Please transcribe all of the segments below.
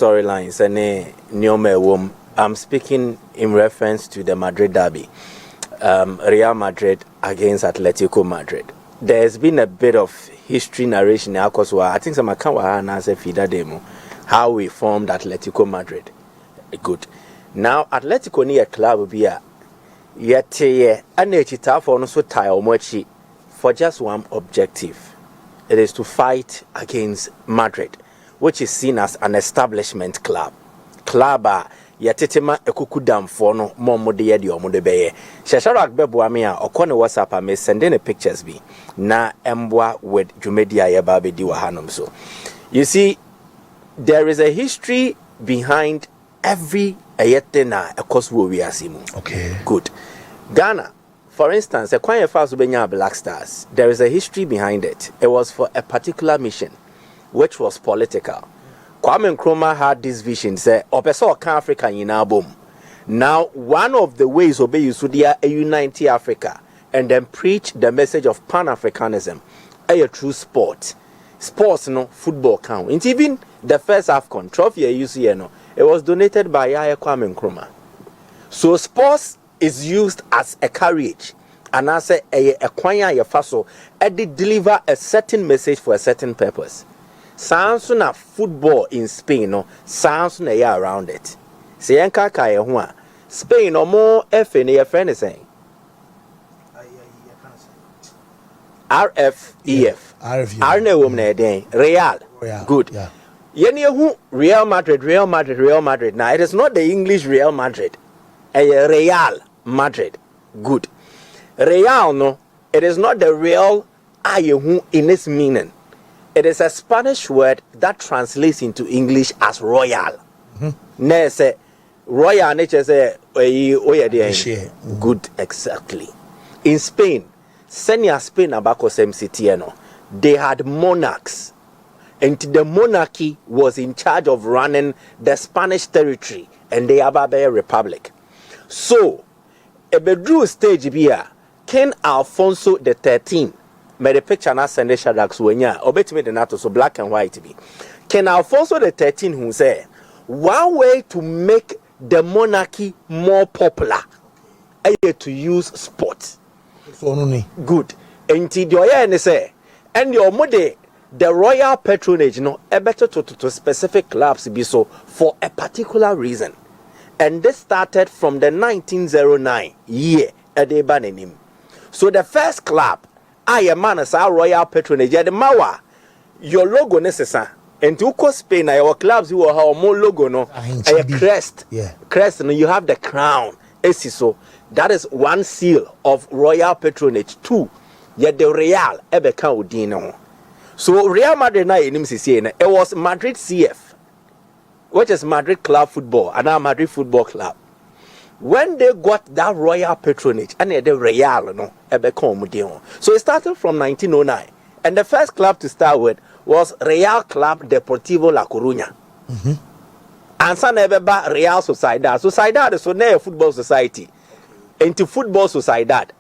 storylines and Nyome. I'm speaking in reference to the Madrid derby, Real Madrid against Atletico Madrid. There's been a bit of history narration now because I think some account was a feeder demo how we formed Atletico Madrid. Good. Now Atletico ni a club be a yet and it for no so tie for just one objective. It is to fight against Madrid, which is seen as an establishment club. Club yetema ekukudam for no momo de yedi omo beye. Shasharak bebuamia okone WhatsApp me sending the pictures be na embwa with Jumedia Yababe di wahanum so. You see, there is a history behind every ayetena ekoswo we asimu. Okay. Good. Ghana, for instance, a Kwanye Fast Ubenya Black Stars, there is a history behind it. It was for a particular mission, which was political. Kwame Nkrumah had this vision, say, Opeso Oka Africa in album. Now, one of the ways Obe Yusudia unite Africa and then preach the message of Pan-Africanism, a true sport. Sports, no, football count. And even the first AFCON trophy you see, no, it was donated by Yaya Kwame Nkrumah. So sports is used as a carriage. And I say a kwanya ya faso, and they deliver a certain message for a certain purpose. Sounds na football in Spain, no, sounds na ya around it. Se yanka kaya hua, Spain no more FN your friend is saying. RFEF. Arne woman day. Real. Good. Yeah. Yeni who Real Madrid. Now it is not the English Real Madrid. A Real Madrid. Good. Real no, it is not the real ayehu in its meaning. It is a Spanish word that translates into English as royal. Ne say royal nature say good exactly. In Spain, Senia Spain abaco MCTNO, they had monarchs. And the monarchy was in charge of running the Spanish territory and the Ababe Republic. So, a bedroom stage here, King Alfonso the 13th made a picture and send the Shadrach Suenya, or bet me the NATO, so black and white be. King Alfonso the 13th who said, one way to make the monarchy more popular is to use sport. Good. And the say, and your mother, the royal patronage, better to specific clubs be so for a particular reason. And this started from the 1909 year at the Banenim. So the first club, I am man as our royal patronage, the Mawa, your logo necessary. And to go Spain, our clubs who have more logo, a crest. Yeah. Crest, and you have the crown. So that is one seal of royal patronage. Two, yet the Real Ebeka Udino. So Real Madrid it was Madrid CF, which is Madrid Club Football, and now Madrid Football Club. When they got that royal patronage, and the Real, so it started from 1909, and the first club to start with was Real Club Deportivo La Coruña. And some never Real Sociedad. Sociedad is a football society, into football Sociedad.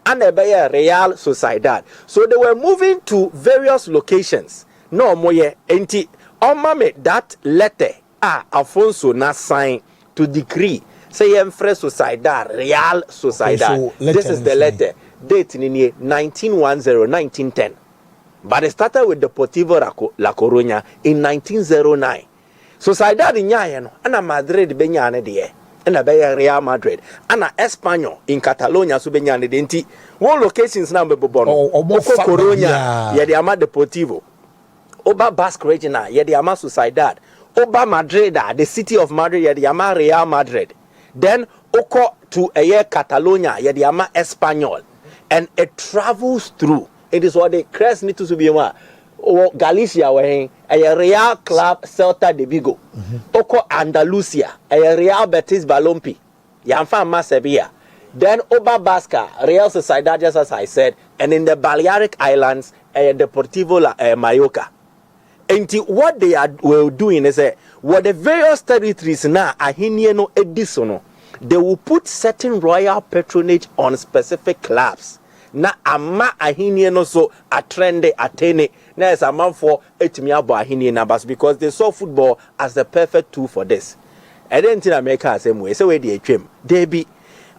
And a Real Sociedad. So they were moving to various locations. No more enti omame that letter Alfonso na sign to decree say Enfre Sociedad, Real Sociedad. Okay, so this is the letter. Date in 1910. But it started with Deportivo La Coruña in 1909. Sociedad in Yayano, and Madrid Benyane de. And a Real Madrid, and a Espanyol in Catalonia, Subenyane Denti. One locations now, Bobono, Oko Coruña, Yediama Deportivo, Oba Basque Regina, Yediama Sociedad, Oba Madrid, the city of Madrid, Yediama Real Madrid. Then Oko to a year Catalonia, Yediama Espanyol, and it travels through. It is what the crest need to be one. Or Galicia, a Real Club Celta de Vigo. Oko Andalusia, a Real Betis Balompi. Yamfa Sevilla. Then Oba Basca, Real Sociedad, just as I said, and in the Balearic Islands, a Deportivo Mallorca. And what they were doing is what the various territories now are hinieno edisono. They will put certain royal patronage on specific clubs. Na ama ahinieno so atrende atene Now it's a man for etimi numbers because they saw football as the perfect tool for this. I didn't think America the same way. So where they came,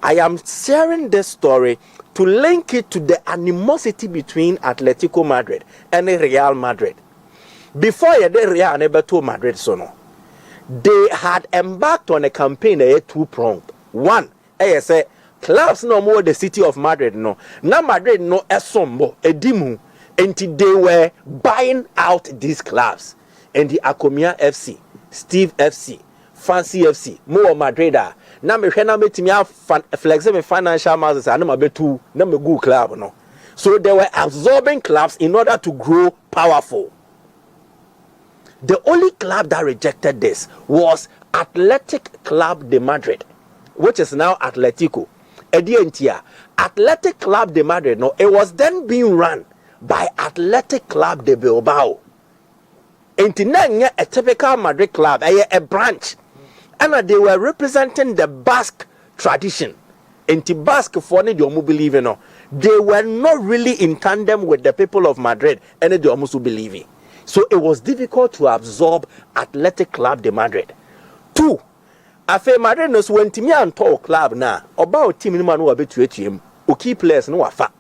I am sharing this story to link it to the animosity between Atletico Madrid and Real Madrid. Before Real never told Madrid so no. They had embarked on a campaign two-pronged. One, I say clubs no more the city of Madrid no. Now Madrid no esombo edimu until they were buying out these clubs. And the Acomia FC, Steve FC, Fancy FC, more Madrid. Now me hwe na metimi flexible financial masses and na betu na me good club no. So they were absorbing clubs in order to grow powerful. The only club that rejected this was Athletic Club de Madrid, which is now Atletico. Athletic Club de Madrid, no, it was then being run by Athletic Club de Bilbao. And a typical Madrid club, a branch. And they were representing the Basque tradition. And the Basque for the believe in, they were not really in tandem with the people of Madrid and they almost believe. So it was difficult to absorb Athletic Club de Madrid. Two, Afe Madrid knows when Timmy and talk club now about team man who are to him, who key players no afa.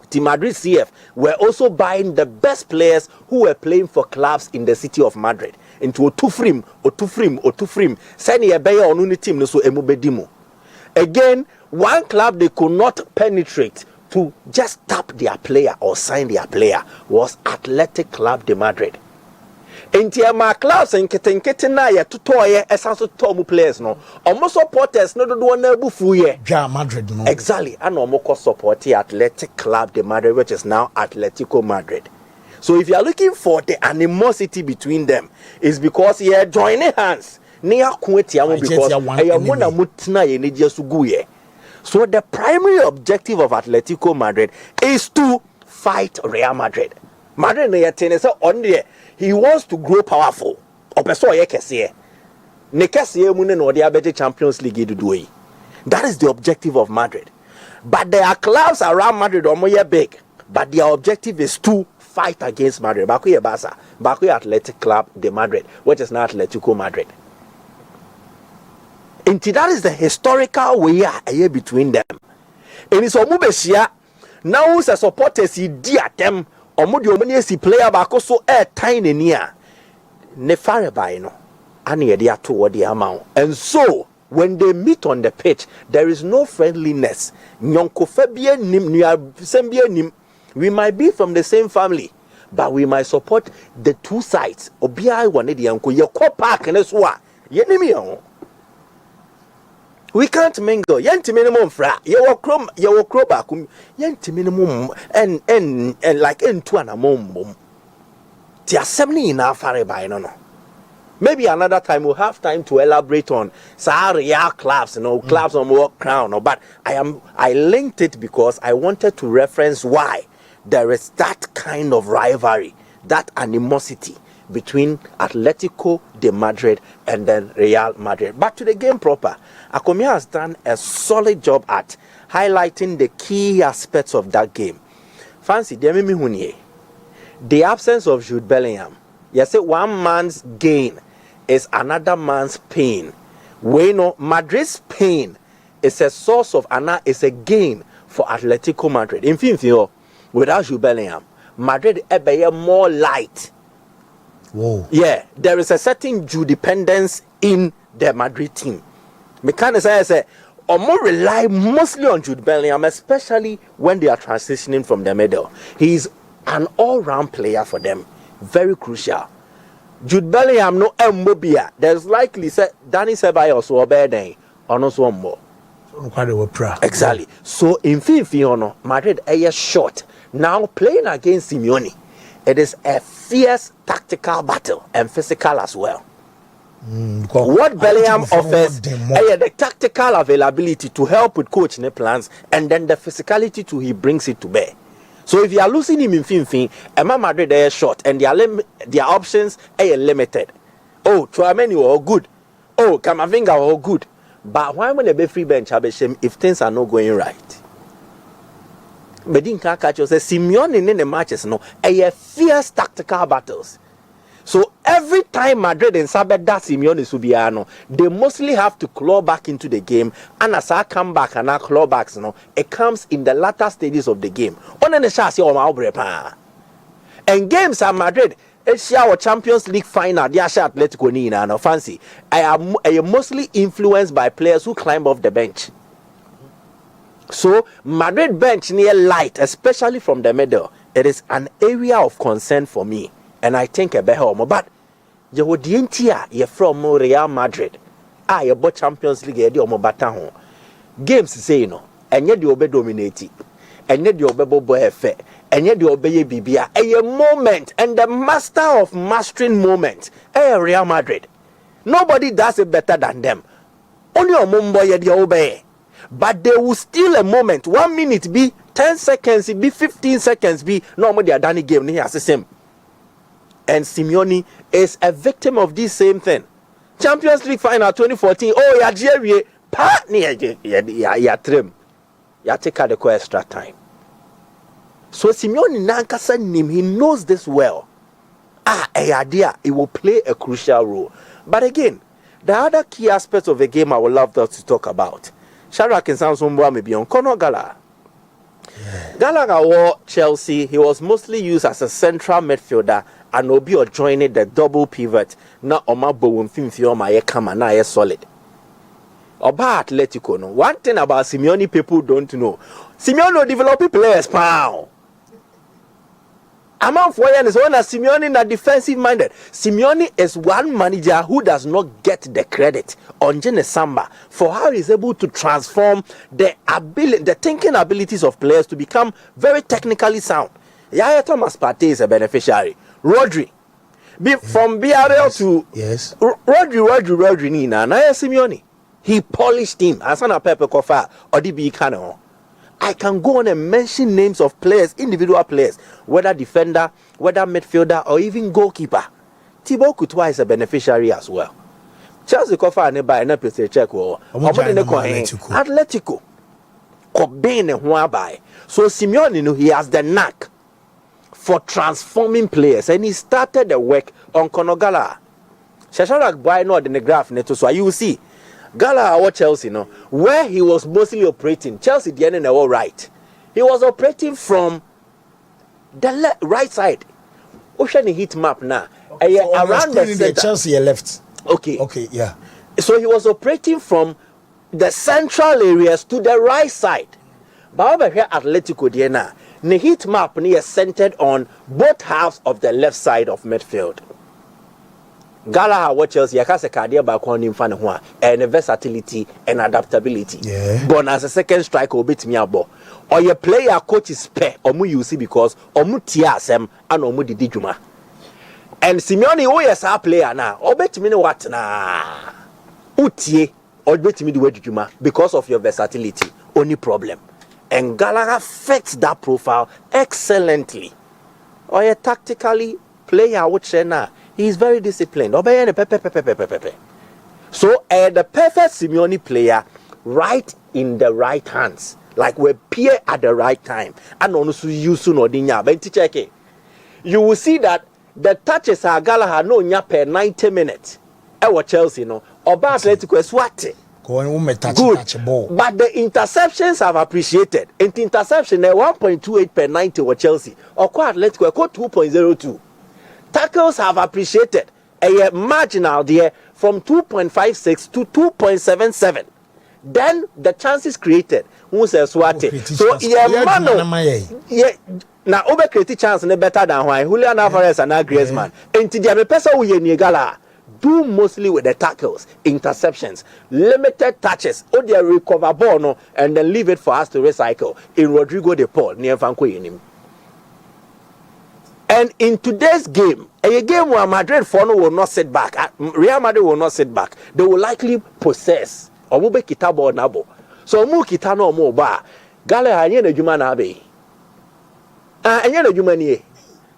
Team Madrid CF were also buying the best players who were playing for clubs in the city of Madrid into a two frame. Send a bayer on any team no so emubedimo. Again, one club they could not penetrate to just tap their player or sign their player was Athletic Club de Madrid. Intia ma clubs and keten na ya tutoye esanso tomu players no. Almost supporters no do na bufu ye. Ja Madrid no. Exactly. And almost support the Athletic Club de Madrid, which is now Atletico Madrid. So if you are looking for the animosity between them, it's because you are joining hands. Near Kuetiamu because ayamona mutina ye ne jesuguye. So the primary objective of Atletico Madrid is to fight Real Madrid. Madrid he wants to grow powerful. That is the objective of Madrid. But there are clubs around Madrid big. But their objective is to fight against Madrid. Bakuye Barca, Bakuye Athletic Club de Madrid, which is now Atletico Madrid. And that is the historical way between them. And it's Omubeshia. Now the supporters see them. Omudi si player back so tiny near. Nefare by no. And they are toward the amount. And so when they meet on the pitch, there is no friendliness. We might be from the same family, but we might support the two sides. Obia one the uncle, your park and as well. We can't mingle. Yanti minimum fra. You will back. Yanti minimum and like into an amom. Tia 70 in our fare by no. Maybe another time we'll have time to elaborate on Real clubs, clubs on more crown. But I linked it because I wanted to reference why there is that kind of rivalry, that animosity between Atletico de Madrid and then Real Madrid. But to the game proper, Acomia has done a solid job at highlighting the key aspects of that game. Fancy, the absence of Jude Bellingham. Yes, one man's gain is another man's pain. Madrid's pain is a source of is a gain for Atletico Madrid. In fact, without Jude Bellingham, Madrid is more light. Whoa. Yeah, there is a certain Jude dependence in the Madrid team. Mechanics say or more rely mostly on Jude Bellingham, especially when they are transitioning from the middle. He's an all-round player for them, very crucial. Jude Bellingham no Mbobia. There's likely say Danny Ceballos or Beden or no so more. Exactly. So in Fifi, Madrid is short. Now playing against Simeone, it is a fierce tactical battle and physical as well. What Bellingham offers the tactical availability to help with coaching plans and then the physicality to he brings it to bear. So if you are losing him in Finfin, Emma Madrid is short and their options are limited. Oh, Chouameni are good. Oh, Camavinga are good. But why when they be free bench if things are not going right? Bedin can catch us. Simeone in the matches, no, a fierce tactical battles. So every time Madrid and Sabeda Simeone Subiano, they mostly have to claw back into the game. And as I come back and I claw back, you know, it comes in the latter stages of the game. On the chassis or my and games at Madrid, it's our Champions League final. They are Atletico Nina no fancy. I am mostly influenced by players who climb off the bench. So Madrid bench near light, especially from the middle, it is an area of concern for me. And I think a better home. But you would you're from Real Madrid. You bought Champions League, you're home. Games say no, and yet you obey dominating, and yet you obey boy fair, and yet you obey BBA. A moment, and the master of mastering moment, Real Madrid. Nobody does it better than them. Only a mumbo you obey. But there will still a moment, 1 minute be 10 seconds, be 15 seconds, be no more they are done game. He has the same. And Simeone is a victim of this same thing. Champions League final 2014. Oh, yeah, Jerry, yeah, trim. Yeah, take out the extra time. So Simeone Nankasa Nim, he knows this well. Idea, it will play a crucial role. But again, the other key aspects of the game I would love to talk about. Sharak and Samsung may be on Conor Gallagher. Gallagher wore Chelsea. He was mostly used as a central midfielder and will be joining the double pivot. Now, Oma Bowen Finfio Maye Kama na solid. About Atletico, no. One thing about Simeone people don't know. Simeone develop players, pow. Among Foyen is one as Simeone na defensive minded. Simeone is one manager who does not get the credit on Gene Samba for how he's able to transform the thinking abilities of players to become very technically sound. Yaya Thomas Partey is a beneficiary. Rodri. From BRL to Rodri Nina. Naya Simeone. He polished him. Asana Pepe Kofa or DB Kano. I can go on and mention names of players, individual players, whether defender, whether midfielder, or even goalkeeper. Thibaut Courtois is a beneficiary as well. Chelsea Kofa and buy and play check Atletico. Cobain and Huabai. So Simeone, he has the knack for transforming players, and he started the work on Conor Gallagher. Shasharak buy not in the graph neto, so you will see. Gallagher or Chelsea, no, where he was mostly operating. Chelsea, the end all right. He was operating from the right side. Ocean heat map now. So around the center. Chelsea left. Okay, yeah. So he was operating from the central areas to the right side. But over here, Atletico, the heat map is centered on both halves of the left side of midfield. Gallagher what Chelsea yakase cardia back on him fan ho and versatility and adaptability. Yeah. But as a second striker obetimi abo. Or your player coach is pair omu you see because omu tia asem and omu didi dwuma. And Simeone who is our player now obetimi ne what na utie obetimi the way dwuma because of your versatility. Only problem. And Gallagher fits that profile excellently. Or a tactically player which now he is very disciplined. So, the perfect Simeone player, right in the right hands, like we appear at the right time, and also use you will see that the touches are Gallagher no nya per 90 minutes. Our Chelsea no, or Atletico is what? Good, but the interceptions have appreciated. And the interception 1.28 per 90 with Chelsea, or Atletico 2.02. Tackles have appreciated a marginal there from 2.56 to 2.77. Then the chances created, who says what? So yeah, now over created chance no better than why Julian Alvarez and Griezmann. And the person who Gallagher do mostly with the tackles, interceptions, limited touches, or they recover ball no, and then leave it for us to recycle. In Rodrigo de Paul near Vanco in him. And in today's game, a game where Madrid will not sit back, Real Madrid will not sit back. They will likely possess. Or will be kitabo nabo. So mu kitano mo ba. Gallagher anye na juma na be. Anye na juma ni.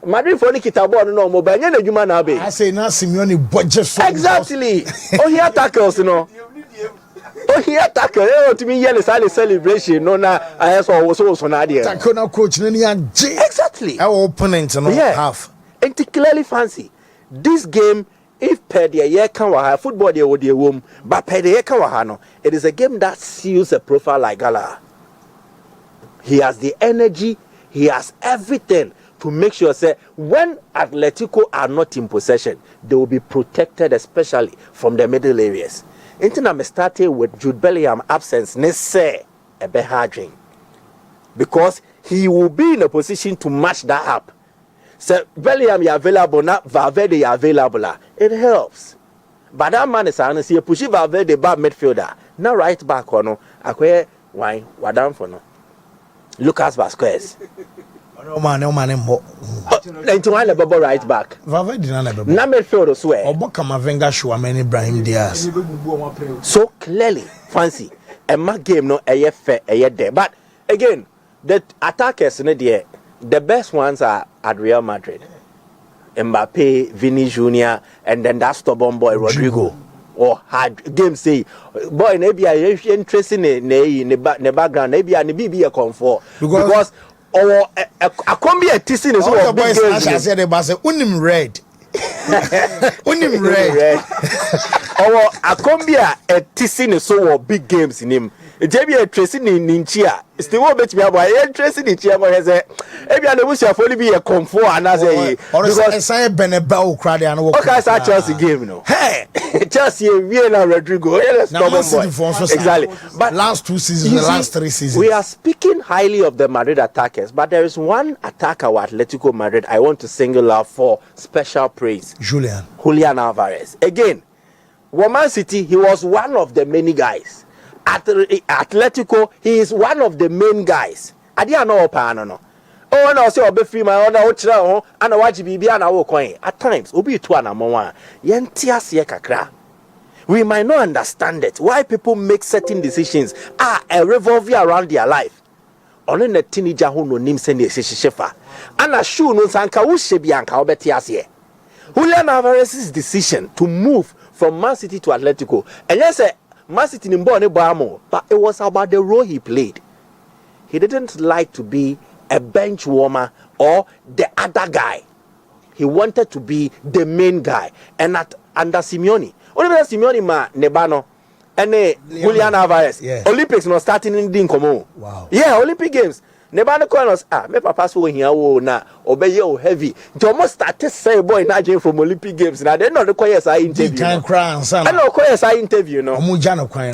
Madrid for ni kitabo no mo ba anye na juma na be. I say now Simeone budget for exactly. Oh here tackles no. Oh, he attack to me yell celebration. No, na I also nadia. Takona coach Exactly. Our opponent no half. And clearly fancy. This game, if per the year can football they would the womb, but per the year can it is a game that seals a profile like Gallagher. He has the energy, he has everything to make sure say when Atletico are not in possession, they will be protected, especially from the middle areas. Until I started with Jude Bellingham absence, say a beharding, because he will be in a position to match that up. So Bellingham is available, not Valverde is available. It helps. But that man is honestly pushing Valverde back midfielder. Now right back or no, acquire why down for no. Lucas Vasquez. No man, 91 level right back. Valverde na level. Na midfield swear. Oboka Mavenga Shuameni Ibrahim Diaz. So clearly, fancy. A game no a fair a there. But again, the attackers in the best ones are at Real Madrid. Mbappe, Vini Jr., and then that stubborn boy Rodrigo. Or had game say boy maybe I interested in the background maybe I be a comfort because or a combi a tissing is all boys I said about unim red unim red or a combi a tissing is so big games in him. Maybe a tracing in Chia. It's the one bet me about tracing in Chia. Maybe I wish I fully be a comfort and as a because I say Benebao crowd and okay, I Chelsea game, no. Hey, Chelsea, Vienna, Rodrigo. Exactly. But last 2 seasons, the last 3 seasons, we are speaking highly of the Madrid attackers, but there is one attacker at Atletico Madrid I want to single out for special praise. Julian Alvarez. Again, Man City, he was one of the many guys. At Atletico, he is one of the main guys. I didn't know no. Oh, no, say obe free my other ochra and watch bibi and our coin. At times, obi to an amon. Yentias ye kakra. We might not understand it. Why people make certain decisions are a revolving around their life. Only the teenager who no name send a shefa. And a shoe no sanka ushe bianca obetias ye. Julian Alvarez's decision to move from Man City to Atletico. And yes, Man City in Bamo, but it was about the role he played. He didn't like to be a bench warmer or the other guy. He wanted to be the main guy. And under Simeone, only Simeone ma Nebano and Julian Alvarez. Yeah. Olympics no starting in Dinkomo. Wow. Yeah, Olympic Games. Nebano Konos me papa so here na obey you heavy. It almost started say boy na from Olympic Games. Now they not require say interview. Can't cry and son. I know require say interview no.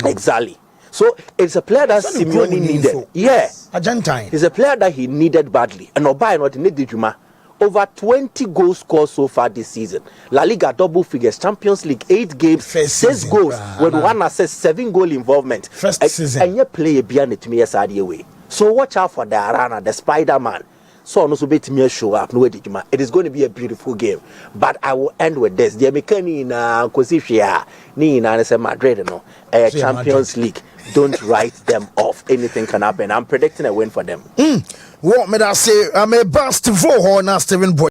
Exactly. So it's a player that Simeone needed. Yeah. Argentine. He's a player that he needed badly. And Obai not need Juma. Over 20 goals scored so far this season. La Liga double figures, Champions League 8 games, 6 goals with 1 assist, 7 goal involvement. First season. And you play a beyond it to me away. So watch out for the Arana, the Spider-Man. So no bit me show up. No, it is going to be a beautiful game. But I will end with this. The American na Kosifia, ni na say Madrid no, Champions League. Don't write them off. Anything can happen. I'm predicting a win for them. What may I say? I'm a bust for Steven Boy.